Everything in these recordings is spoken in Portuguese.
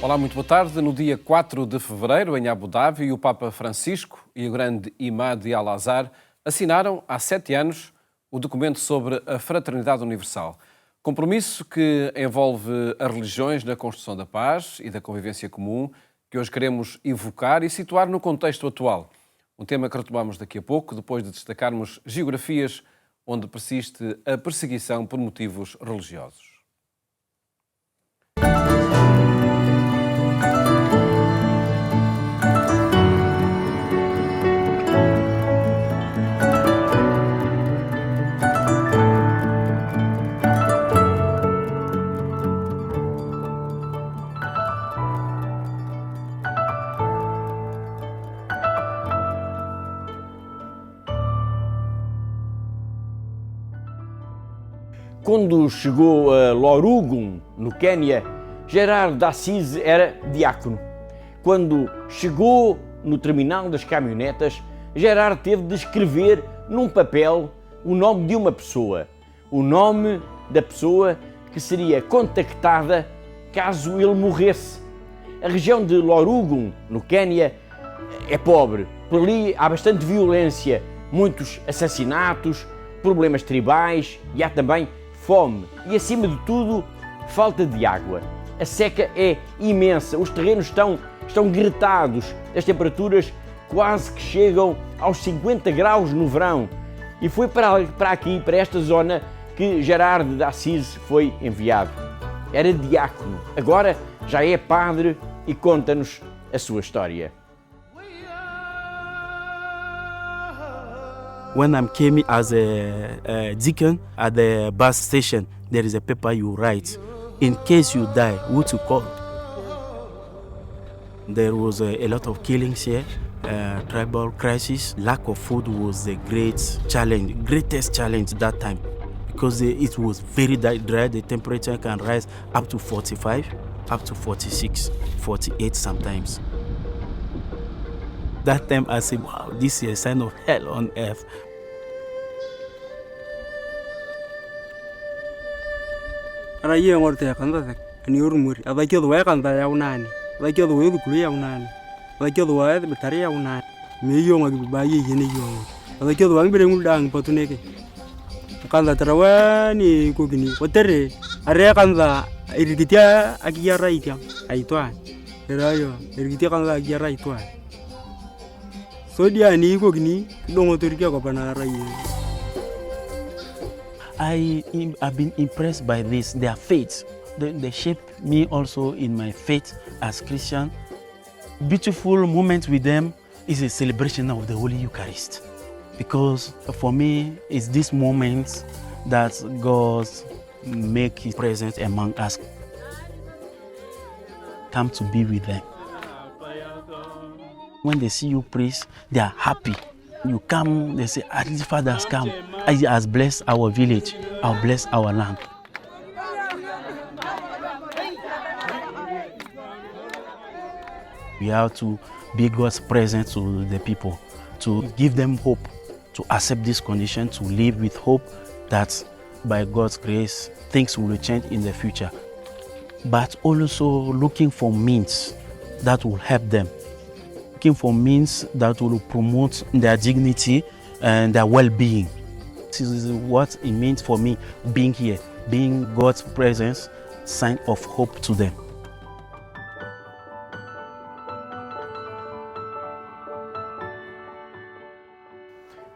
Olá, muito boa tarde. No dia 4 de fevereiro, em Abu Dhabi, o Papa Francisco e o grande imã de Al-Azhar assinaram, há 7 anos, o documento sobre a fraternidade universal. Compromisso que envolve as religiões na construção da paz e da convivência comum, que hoje queremos evocar e situar no contexto atual. Um tema que retomamos daqui a pouco, depois de destacarmos geografias onde persiste a perseguição por motivos religiosos. Quando chegou a Lorugun, no Quênia, Gerard Assis era diácono. Quando chegou no terminal das caminhonetas, Gerard teve de escrever num papel o nome de uma pessoa, o nome da pessoa que seria contactada caso ele morresse. A região de Lorugun, no Quênia, é pobre. Por ali há bastante violência, muitos assassinatos, problemas tribais e há também fome e, acima de tudo, falta de água. A seca é imensa, os terrenos estão gretados, as temperaturas quase que chegam aos 50 graus no verão. E foi para aqui, para esta zona, que Gerard Assis foi enviado. Era diácono, agora já é padre e conta-nos a sua história. When I came as a deacon at the bus station, there is a paper you write. In case you die, who to call? There was a lot of killings here, tribal crisis. Lack of food was the greatest challenge that time, because it was very dry. The temperature can rise up to 45, up to 46, 48 sometimes. That time I said, wow, this is a sign of hell on earth. Raia ngorte kanda ni urumuri abakido wa kanda ya unani abakido wa kulu ya unani abakido wa bitari ya unani meyo ngagi baye yene yo abakido wa ngire ngudang patuneke kanda tarawani kogini otere are kanda irgitia akiyara itia aitwa erayo irgitia kanda akiyara aitwa sodia ni kogini dongo turkia ko pana raia. I've been impressed by this, their faith. They shape me also in my faith as Christian. Beautiful moment with them is a celebration of the Holy Eucharist. Because for me, it's this moment that God make His presence among us. Come to be with them. When they see you praise, they are happy. You come, they say, at least Father has come. He has blessed our village, has blessed our land. We have to be God's presence to the people, to give them hope, to accept this condition, to live with hope that by God's grace, things will change in the future. But also looking for means that will help them. Looking for means that will promote their dignity and their well-being. This is what it means for me being here, being God's presence, sign of hope to them.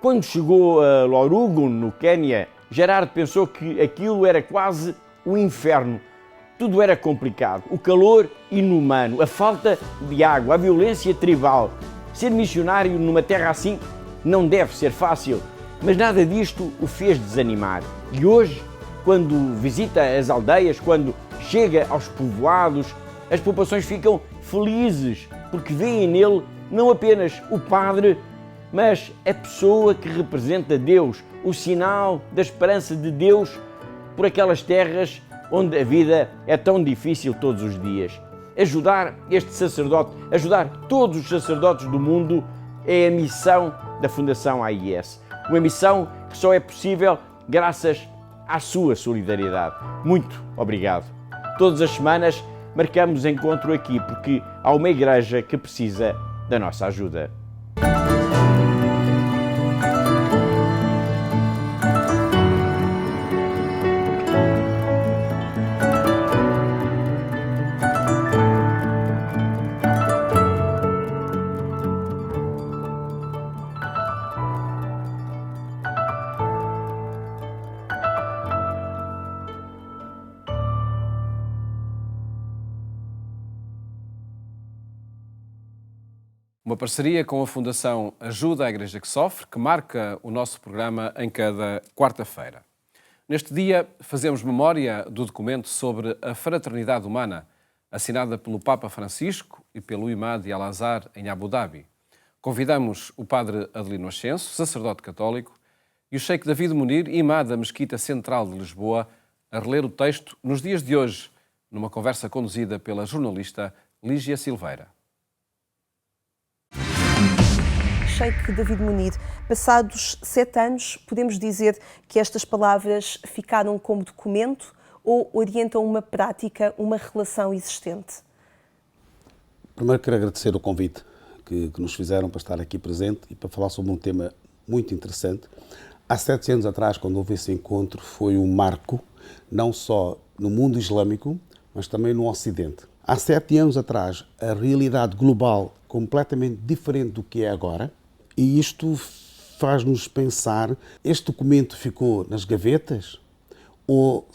Quando chegou a Lorugun, no Quênia, Gerard pensou que aquilo era quase o inferno. Tudo era complicado, o calor inumano, a falta de água, a violência tribal. Ser missionário numa terra assim não deve ser fácil, mas nada disto o fez desanimar. E hoje, quando visita as aldeias, quando chega aos povoados, as populações ficam felizes porque veem nele não apenas o padre, mas a pessoa que representa Deus, o sinal da esperança de Deus por aquelas terras onde a vida é tão difícil todos os dias. Ajudar este sacerdote, ajudar todos os sacerdotes do mundo é a missão da Fundação AIS. Uma missão que só é possível graças à sua solidariedade. Muito obrigado. Todas as semanas marcamos encontro aqui porque há uma igreja que precisa da nossa ajuda. Uma parceria com a Fundação Ajuda à Igreja que Sofre, que marca o nosso programa em cada quarta-feira. Neste dia, fazemos memória do documento sobre a fraternidade humana, assinada pelo Papa Francisco e pelo Imad de Al-Azhar, em Abu Dhabi. Convidamos o padre Adelino Ascenso, sacerdote católico, e o sheik David Munir, imã da Mesquita Central de Lisboa, a reler o texto nos dias de hoje, numa conversa conduzida pela jornalista Lígia Silveira. Sheik David Munir, passados 7 anos, podemos dizer que estas palavras ficaram como documento ou orientam uma prática, uma relação existente? Primeiro quero agradecer o convite que nos fizeram para estar aqui presente e para falar sobre um tema muito interessante. Há 7 anos atrás, quando houve esse encontro, foi um marco, não só no mundo islâmico, mas também no Ocidente. Há 7 anos atrás, a realidade global completamente diferente do que é agora, e isto faz-nos pensar, este documento ficou nas gavetas ou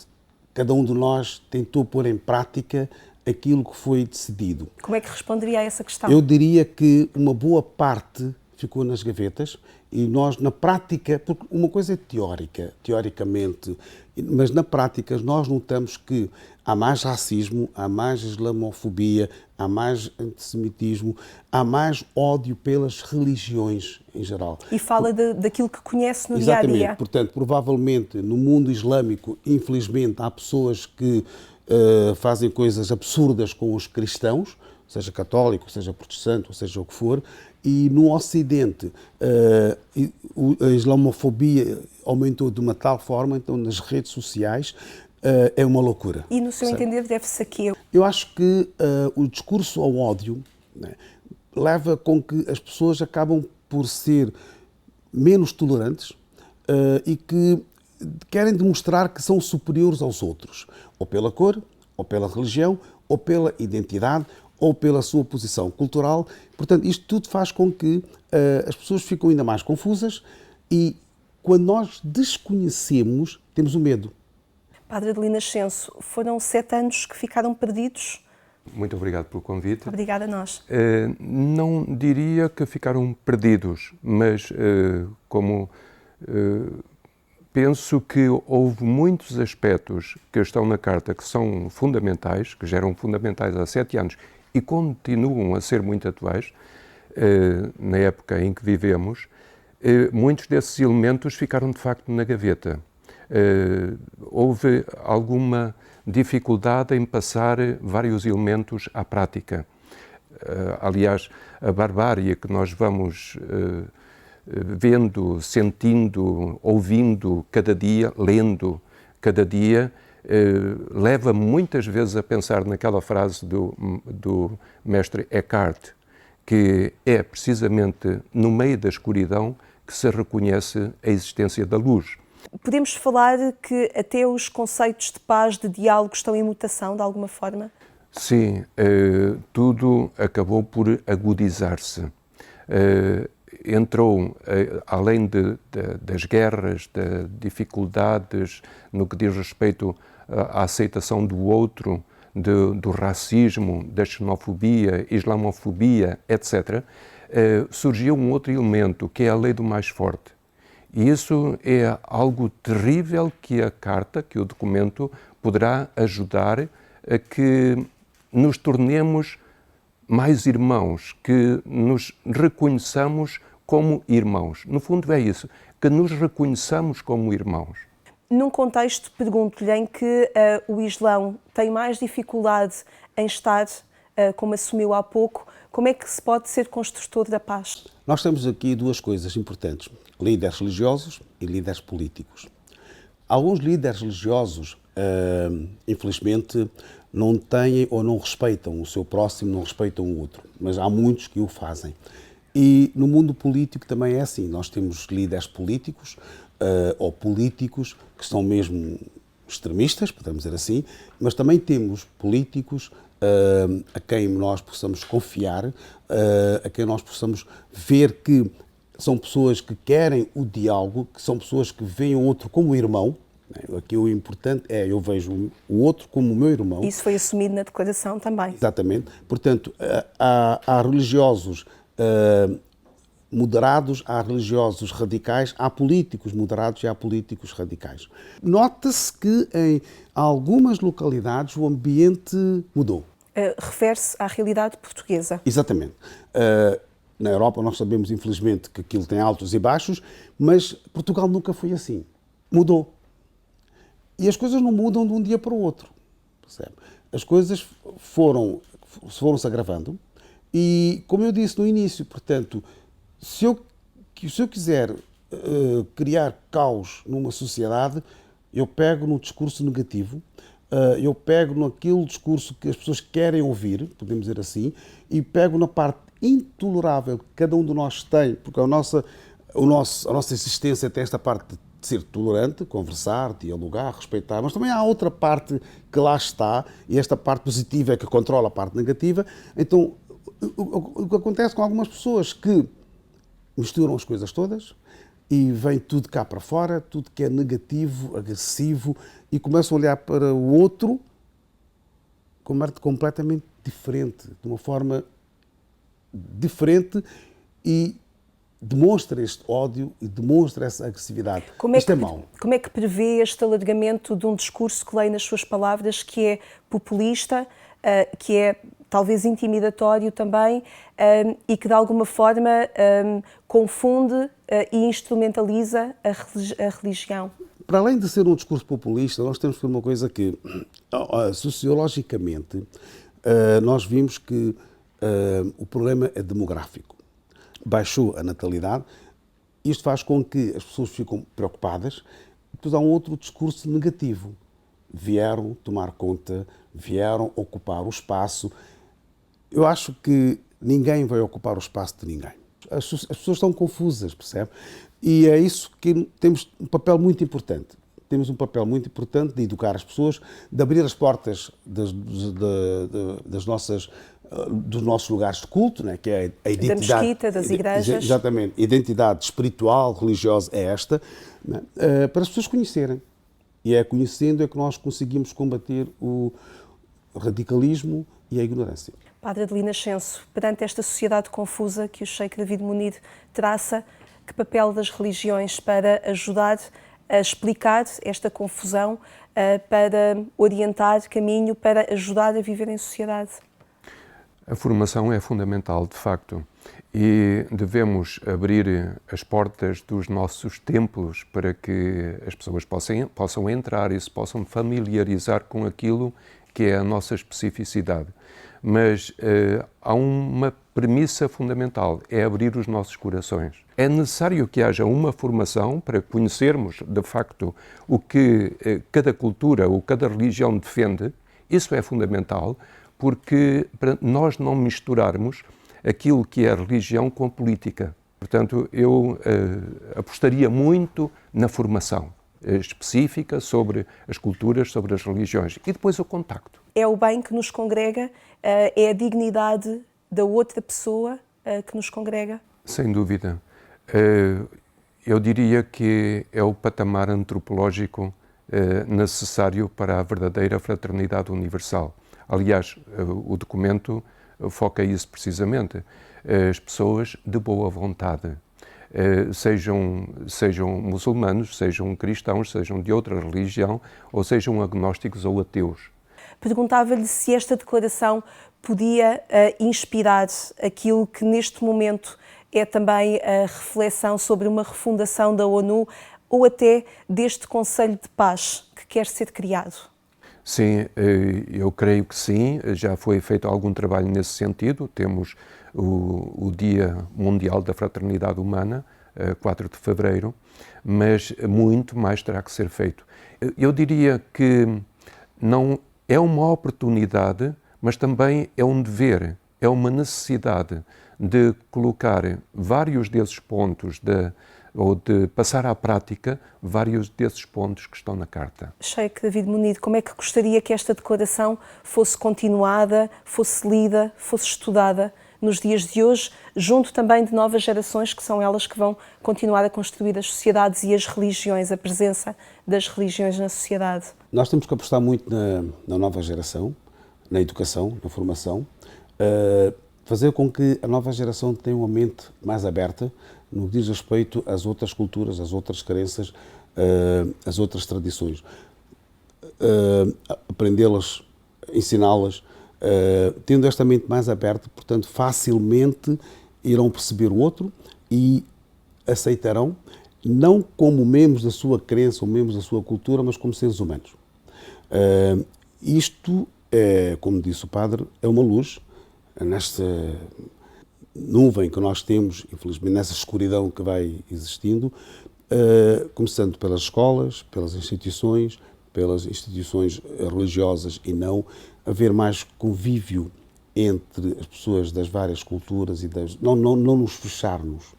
cada um de nós tentou pôr em prática aquilo que foi decidido? Como é que responderia a essa questão? Eu diria que uma boa parte ficou nas gavetas e nós, na prática, porque uma coisa é teórica, teoricamente, mas na prática nós notamos que há mais racismo, há mais islamofobia, há mais antissemitismo, há mais ódio pelas religiões em geral. E fala daquilo que conhece no Exatamente. dia a dia. Portanto, provavelmente no mundo islâmico, infelizmente, há pessoas que fazem coisas absurdas com os cristãos, seja católico, seja protestante, ou seja o que for, e no Ocidente a islamofobia aumentou de uma tal forma, então nas redes sociais é uma loucura. E no seu entender deve-se a quê? Eu acho que o discurso ao ódio, né, leva com que as pessoas acabam por ser menos tolerantes e que querem demonstrar que são superiores aos outros, ou pela cor, ou pela religião, ou pela identidade, ou pela sua posição cultural. Portanto, isto tudo faz com que as pessoas ficam ainda mais confusas e, quando nós desconhecemos, temos o medo. Padre Adelino Ascenso, foram 7 anos que ficaram perdidos? Muito obrigado pelo convite. Obrigada a nós. Não diria que ficaram perdidos, mas como penso que houve muitos aspectos que estão na Carta que são fundamentais, que já eram fundamentais há 7 anos e continuam a ser muito atuais, na época em que vivemos, muitos desses elementos ficaram de facto na gaveta. Houve alguma dificuldade em passar vários elementos à prática. Aliás, a barbárie que nós vamos vendo, sentindo, ouvindo cada dia, lendo cada dia, leva muitas vezes a pensar naquela frase do mestre Eckhart, que é precisamente no meio da escuridão que se reconhece a existência da luz. Podemos falar que até os conceitos de paz, de diálogo, estão em mutação, de alguma forma? Sim, tudo acabou por agudizar-se. Entrou, além das guerras, de dificuldades no que diz respeito à aceitação do outro, do racismo, da xenofobia, islamofobia, etc., surgiu um outro elemento, que é a lei do mais forte. E isso é algo terrível que a Carta, que o documento, poderá ajudar a que nos tornemos mais irmãos, que nos reconheçamos como irmãos. No fundo é isso, que nos reconheçamos como irmãos. Num contexto, pergunto-lhe, em que o Islão tem mais dificuldade em estar, como assumiu há pouco, como é que se pode ser construtor da paz? Nós temos aqui 2 coisas importantes, líderes religiosos e líderes políticos. Alguns líderes religiosos, infelizmente, não têm ou não respeitam o seu próximo, não respeitam o outro, mas há muitos que o fazem. E no mundo político também é assim, nós temos líderes políticos ou políticos que são mesmo extremistas, podemos dizer assim, mas também temos políticos a quem nós possamos confiar, a quem nós possamos ver que são pessoas que querem o diálogo, que são pessoas que veem o outro como irmão. Aqui o importante é eu vejo o outro como o meu irmão. Isso foi assumido na declaração também. Exatamente. Portanto, há religiosos moderados, há religiosos radicais, há políticos moderados e há políticos radicais. Nota-se que em algumas localidades o ambiente mudou. Refere-se à realidade portuguesa. Exatamente. Na Europa nós sabemos, infelizmente, que aquilo tem altos e baixos, mas Portugal nunca foi assim. Mudou. E as coisas não mudam de um dia para o outro. Percebe? As coisas foram-se agravando e, como eu disse no início, portanto, se eu quiser criar caos numa sociedade, eu pego no discurso negativo, eu pego naquele discurso que as pessoas querem ouvir, podemos dizer assim, e pego na parte intolerável que cada um de nós tem, porque a nossa existência tem esta parte de ser tolerante, conversar, dialogar, respeitar, mas também há outra parte que lá está, e esta parte positiva é que controla a parte negativa. Então, o que acontece com algumas pessoas que misturam as coisas todas e vem tudo cá para fora, tudo que é negativo, agressivo, e começam a olhar para o outro como arte completamente diferente, de uma forma diferente, e demonstra este ódio e demonstra essa agressividade. Isto é mau. Como é que prevê este alargamento de um discurso que leio nas suas palavras, que é populista, que é talvez intimidatório também, e que de alguma forma confunde e instrumentaliza a religião? Para além de ser um discurso populista, nós temos que ver uma coisa que, sociologicamente, nós vimos que o problema é demográfico. Baixou a natalidade, isto faz com que as pessoas ficam preocupadas, e depois há um outro discurso negativo. Vieram tomar conta, vieram ocupar o espaço. Eu acho que ninguém vai ocupar o espaço de ninguém. As pessoas estão confusas, percebe? E é isso que temos um papel muito importante. Temos um papel muito importante de educar as pessoas, de abrir as portas dos nossos lugares de culto, né, que é a identidade... Da mesquita, das igrejas. Exatamente. A identidade espiritual, religiosa é esta, né, para as pessoas conhecerem. E é conhecendo é que nós conseguimos combater o radicalismo e a ignorância. Padre Adelino Ascenso, perante esta sociedade confusa que o Sheik David Munir traça, que papel das religiões para ajudar a explicar esta confusão, para orientar caminho, para ajudar a viver em sociedade? A formação é fundamental, de facto, e devemos abrir as portas dos nossos templos para que as pessoas possam entrar e se possam familiarizar com aquilo que é a nossa especificidade. Mas há uma premissa fundamental, é abrir os nossos corações. É necessário que haja uma formação para conhecermos, de facto, o que cada cultura ou cada religião defende. Isso é fundamental, porque para nós não misturarmos aquilo que é religião com política. Portanto, eu apostaria muito na formação específica sobre as culturas, sobre as religiões e depois o contacto. É o bem que nos congrega, é a dignidade da outra pessoa que nos congrega? Sem dúvida. Eu diria que é o patamar antropológico necessário para a verdadeira fraternidade universal. Aliás, o documento foca isso precisamente. As pessoas de boa vontade, sejam muçulmanos, sejam cristãos, sejam de outra religião, ou sejam agnósticos ou ateus. Perguntava-lhe se esta declaração podia inspirar aquilo que neste momento é também a reflexão sobre uma refundação da ONU ou até deste Conselho de Paz que quer ser criado. Sim, eu creio que sim, já foi feito algum trabalho nesse sentido. Temos o Dia Mundial da Fraternidade Humana, 4 de fevereiro, mas muito mais terá que ser feito. Eu diria que não é uma oportunidade, mas também é um dever, é uma necessidade de colocar vários desses pontos, ou de passar à prática vários desses pontos que estão na Carta. Sheikh David Mounir, como é que gostaria que esta declaração fosse continuada, fosse lida, fosse estudada nos dias de hoje, junto também de novas gerações, que são elas que vão continuar a construir as sociedades e as religiões, a presença das religiões na sociedade? Nós temos que apostar muito na nova geração, na educação, na formação, fazer com que a nova geração tenha uma mente mais aberta no que diz respeito às outras culturas, às outras crenças, às outras tradições. Aprendê-las, ensiná-las, tendo esta mente mais aberta, portanto, facilmente irão perceber o outro e aceitarão, não como membros da sua crença ou membros da sua cultura, mas como seres humanos. Isto, como disse o padre, é uma luz nesta nuvem que nós temos, infelizmente, nessa escuridão que vai existindo, começando pelas escolas, pelas instituições religiosas e não, haver mais convívio entre as pessoas das várias culturas e não nos fecharmos.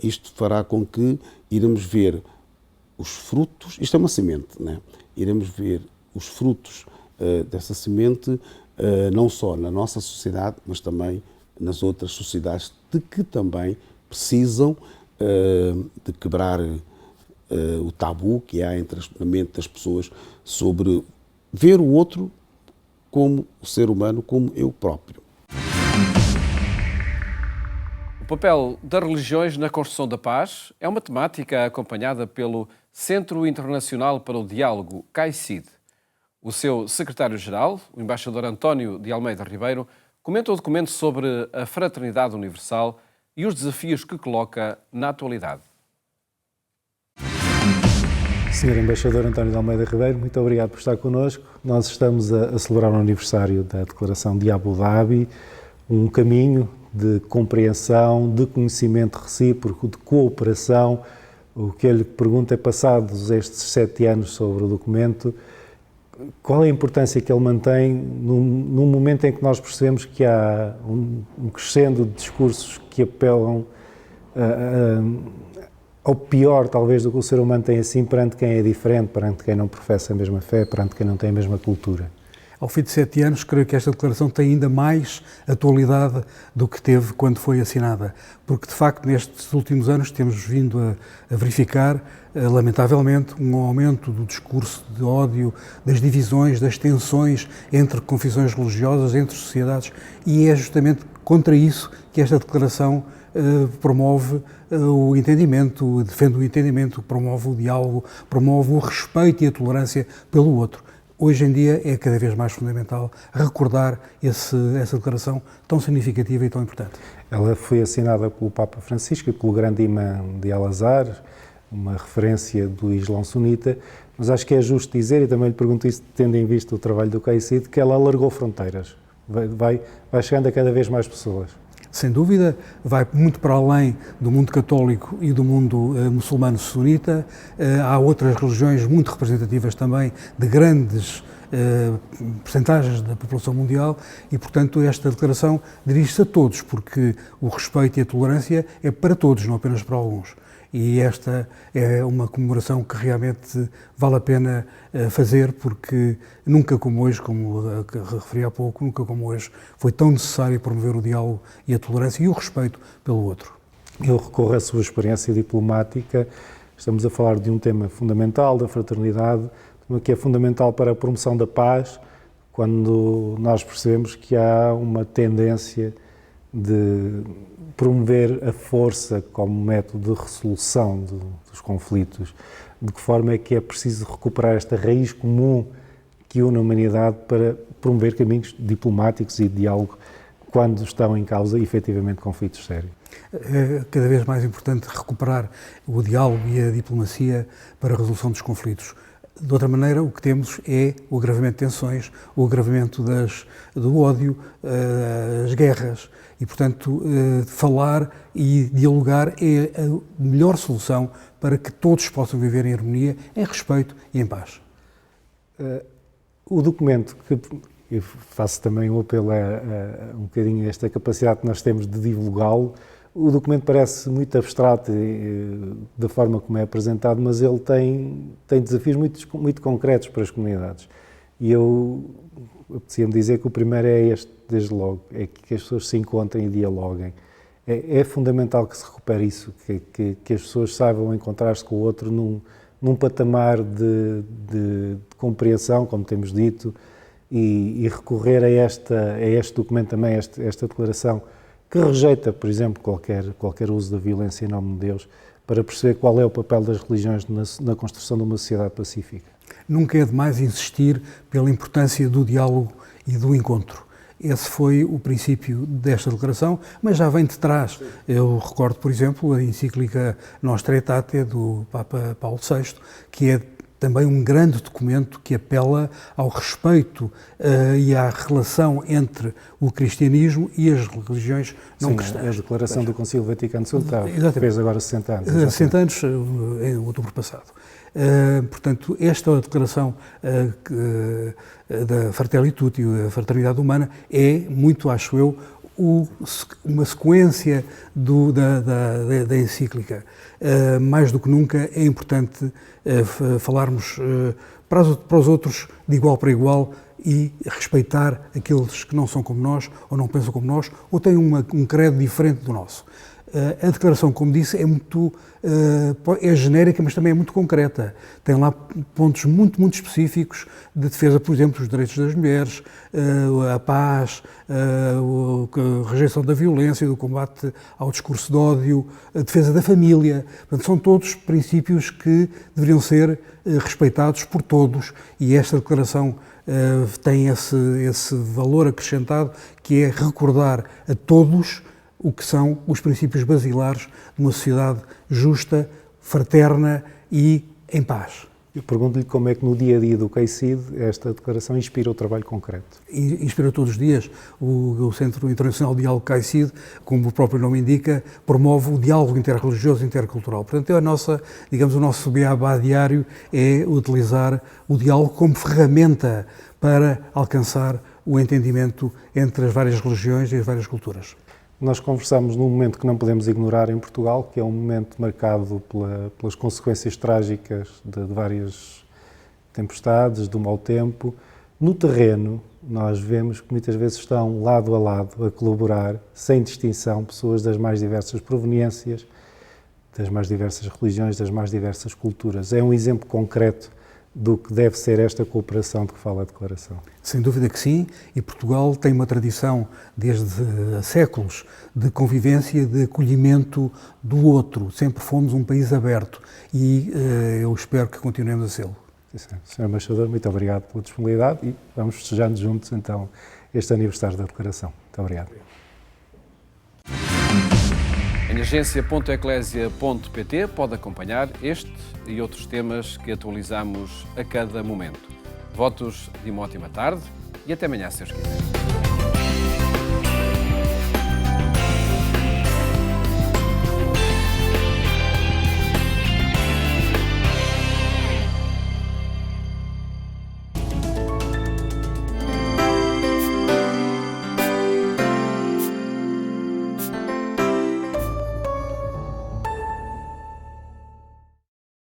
Isto fará com que iremos ver os frutos, isto é uma semente, né? Iremos ver os frutos dessa semente não só na nossa sociedade, mas também nas outras sociedades de que também precisam de quebrar o tabu que há na mente das pessoas sobre ver o outro como o ser humano, como eu próprio. O papel das religiões na construção da paz é uma temática acompanhada pelo Centro Internacional para o Diálogo, CAICID. O seu secretário-geral, o embaixador António de Almeida Ribeiro, comenta o documento sobre a fraternidade universal e os desafios que coloca na atualidade. Senhor Embaixador António de Almeida Ribeiro, muito obrigado por estar connosco. Nós estamos a celebrar o aniversário da Declaração de Abu Dhabi, um caminho de compreensão, de conhecimento recíproco, de cooperação. O que eu lhe pergunto é, passados estes 7 anos sobre o documento, qual é a importância que ele mantém num momento em que nós percebemos que há um crescendo de discursos que apelam ao pior, talvez, do que o ser humano tem assim perante quem é diferente, perante quem não professa a mesma fé, perante quem não tem a mesma cultura? Ao fim de 7 anos, creio que esta declaração tem ainda mais atualidade do que teve quando foi assinada, porque, de facto, nestes últimos anos temos vindo a verificar, lamentavelmente, um aumento do discurso de ódio, das divisões, das tensões entre confissões religiosas, entre sociedades, e é justamente contra isso que esta declaração promove o entendimento, defende o entendimento, promove o diálogo, promove o respeito e a tolerância pelo outro. Hoje em dia é cada vez mais fundamental recordar essa declaração tão significativa e tão importante. Ela foi assinada pelo Papa Francisco e pelo grande imã de Al-Azhar, uma referência do Islão sunita, mas acho que é justo dizer, e também lhe pergunto isso tendo em vista o trabalho do CAICID, que ela alargou fronteiras, vai chegando a cada vez mais pessoas. Sem dúvida, vai muito para além do mundo católico e do mundo muçulmano sunita. Há outras religiões muito representativas também de grandes percentagens da população mundial e, portanto, esta declaração dirige-se a todos, porque o respeito e a tolerância é para todos, não apenas para alguns. E esta é uma comemoração que realmente vale a pena fazer, porque nunca como hoje, como referi há pouco, nunca como hoje foi tão necessário promover o diálogo e a tolerância e o respeito pelo outro. Eu recorro à sua experiência diplomática. Estamos a falar de um tema fundamental, da fraternidade, que é fundamental para a promoção da paz, quando nós percebemos que há uma tendência de promover a força como método de resolução dos conflitos. De que forma é que é preciso recuperar esta raiz comum que une a humanidade para promover caminhos diplomáticos e de diálogo quando estão em causa, efetivamente, conflitos sérios? É cada vez mais importante recuperar o diálogo e a diplomacia para a resolução dos conflitos. De outra maneira, o que temos é o agravamento de tensões, o agravamento do ódio, as guerras. E, portanto, falar e dialogar é a melhor solução para que todos possam viver em harmonia, em respeito e em paz. O documento, que eu faço também um apelo um bocadinho a esta capacidade que nós temos de divulgá-lo, o documento parece muito abstrato da forma como é apresentado, mas ele tem desafios muito concretos para as comunidades. E eu apetecia-me dizer que o primeiro é este, desde logo, é que as pessoas se encontrem e dialoguem. É fundamental que se recupere isso, que as pessoas saibam encontrar-se com o outro num patamar de compreensão, como temos dito, e recorrer a este documento também, esta declaração, que rejeita, por exemplo, qualquer uso da violência em nome de Deus, para perceber qual é o papel das religiões na construção de uma sociedade pacífica. Nunca é demais insistir pela importância do diálogo e do encontro. Esse foi o princípio desta declaração, mas já vem de trás. Eu recordo, por exemplo, a encíclica Nostra Aetate do Papa Paulo VI, que é também um grande documento que apela ao respeito e à relação entre o cristianismo e as religiões não cristãs. A declaração do Concílio Vaticano II, que fez agora 60 anos. 60 anos, em outubro passado. Portanto, esta declaração da Fratelli Tutti, a fraternidade humana, é muito, acho eu, uma sequência da encíclica. Mais do que nunca é importante falarmos para os outros de igual para igual e respeitar aqueles que não são como nós, ou não pensam como nós, ou têm um credo diferente do nosso. A declaração, como disse, é genérica, mas também é muito concreta. Tem lá pontos muito específicos de defesa, por exemplo, dos direitos das mulheres, a paz, a rejeição da violência, do combate ao discurso de ódio, a defesa da família. Portanto, são todos princípios que deveriam ser respeitados por todos, e esta declaração tem esse valor acrescentado, que é recordar a todos o que são os princípios basilares de uma sociedade justa, fraterna e em paz. Eu pergunto-lhe como é que no dia-a-dia do CAICID esta declaração inspira o trabalho concreto. Inspira todos os dias. O Centro Internacional de Diálogo CAICID, como o próprio nome indica, promove o diálogo interreligioso e intercultural. Portanto, o nosso beabá diário é utilizar o diálogo como ferramenta para alcançar o entendimento entre as várias religiões e as várias culturas. Nós conversamos num momento que não podemos ignorar em Portugal, que é um momento marcado pelas consequências trágicas de várias tempestades, do mau tempo. No terreno, nós vemos que muitas vezes estão lado a lado a colaborar, sem distinção, pessoas das mais diversas proveniências, das mais diversas religiões, das mais diversas culturas. É um exemplo concreto do que deve ser esta cooperação de que fala a declaração. Sem dúvida que sim, e Portugal tem uma tradição desde séculos de convivência, de acolhimento do outro. Sempre fomos um país aberto e eu espero que continuemos a sê-lo. Sr. Embaixador, muito obrigado pela disponibilidade e vamos festejando juntos então este aniversário da declaração. Muito obrigado. Em agência.eclesia.pt pode acompanhar este e outros temas que atualizamos a cada momento. Votos de uma ótima tarde e até amanhã, se Deus quiser.